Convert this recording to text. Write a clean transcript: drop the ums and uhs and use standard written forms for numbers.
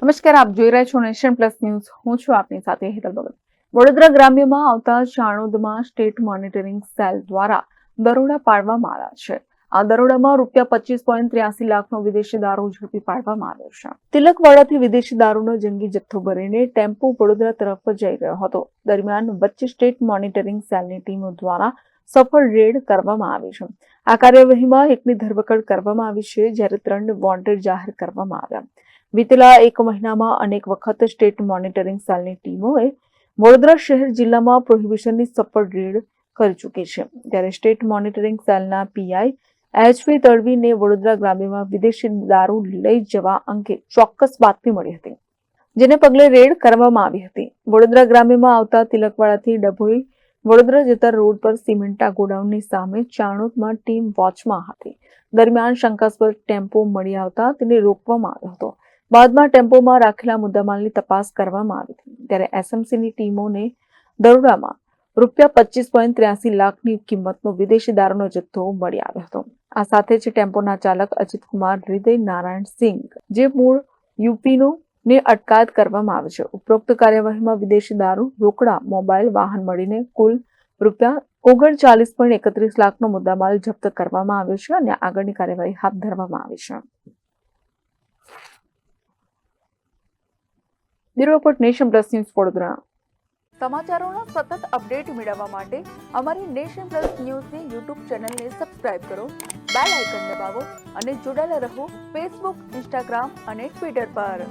નમસ્કાર, આપ જોઈ રહ્યા છો નેશન પ્લસ ન્યૂઝ. હું છું આપની સાથે હેતલ ભગત. વડોદરા ગ્રામ્યમાં આવતા ચાણોદમાં સ્ટેટ મોનિટરિંગ સેલ દ્વારા દરોડા પાડવામાં આવ્યા છે. આ દરોડામાં ₹25.83 લાખનો વિદેશી દારૂ ઝડપી પાડવામાં આવ્યો છે. તિલકવાડાથી વિદેશી દારૂનો જંગી જથ્થો ભરીને ટેમ્પો વડોદરા તરફ જઈ રહ્યો હતો. દરમિયાન વચ્ચે સ્ટેટ મોનિટરિંગ સેલની ટીમો દ્વારા સફળ રેડ કરવામાં આવી છે. આ કાર્યવાહીમાં એકની ધરપકડ કરવામાં આવી છે, જ્યારે 3 વોન્ટેડ જાહેર કરવામાં આવ્યા. વિતેલા એક મહિનામાં અનેક વખત સ્ટેટ મોનિટરિંગ સેલની ટીમોએ વડોદરા શહેર જિલ્લામાં પ્રોહિબિશનની સફળ રેડ કરી ચૂકી છે. ત્યારે સ્ટેટ મોનિટરિંગ સેલના પીઆઈ એચવી તડવીને વડોદરા ગ્રામ્યમાં વિદેશી દારૂ લઈ જવા અંગે ચોક્કસ બાતમી મળી હતી, જેને પગલે રેડ કરવામાં આવી હતી. વડોદરા ગ્રામ્યમાં આવતા તિલકવાડાથી ડભોઈ વડોદરા જતા રોડ પર સિમેન્ટા ગોડાઉનની સામે ચાણોદમાં ટીમ વોચમાં હતી. દરમિયાન શંકાસ્પદ ટેમ્પો મળી આવતા તેને રોકવામાં આવ્યો હતો. બાદમાં ટેમ્પોમાં રાખેલા મુદ્દામાલની તપાસ કરવામાં આવી હતી. ત્યારે એસએમસીની ટીમોને દરોડામાં ₹25.83 લાખની કિંમતનો વિદેશી દારૂનો જથ્થો મળી આવ્યો હતો. આ સાથે જ ટેમ્પોના ચાલક અજીતકુમાર હૃદય નારાયણ સિંઘ, જે મૂળ યુપીનો, ને અટકાયત કરવામાં આવી છે. ઉપરોક્ત કાર્યવાહીમાં વિદેશી દારૂ, રોકડા, મોબાઈલ, વાહન મળીને કુલ ₹39.31 લાખનો મુદ્દામાલ જપ્ત કરવામાં આવ્યો છે અને આગળની કાર્યવાહી હાથ ધરવામાં આવી છે. Bureau report, Nation Plus news, Vadodara. સમાચારોનો સતત અપડેટ મેળવવા માટે અમારી નેશન પ્લસ ન્યૂઝની યુટ્યુબ ચેનલને સબસ્ક્રાઇબ કરો, બેલ આઇકન દબાવો અને જોડાયેલા રહો ફેસબુક, ઇન્સ્ટાગ્રામ અને ટ્વિટર પર.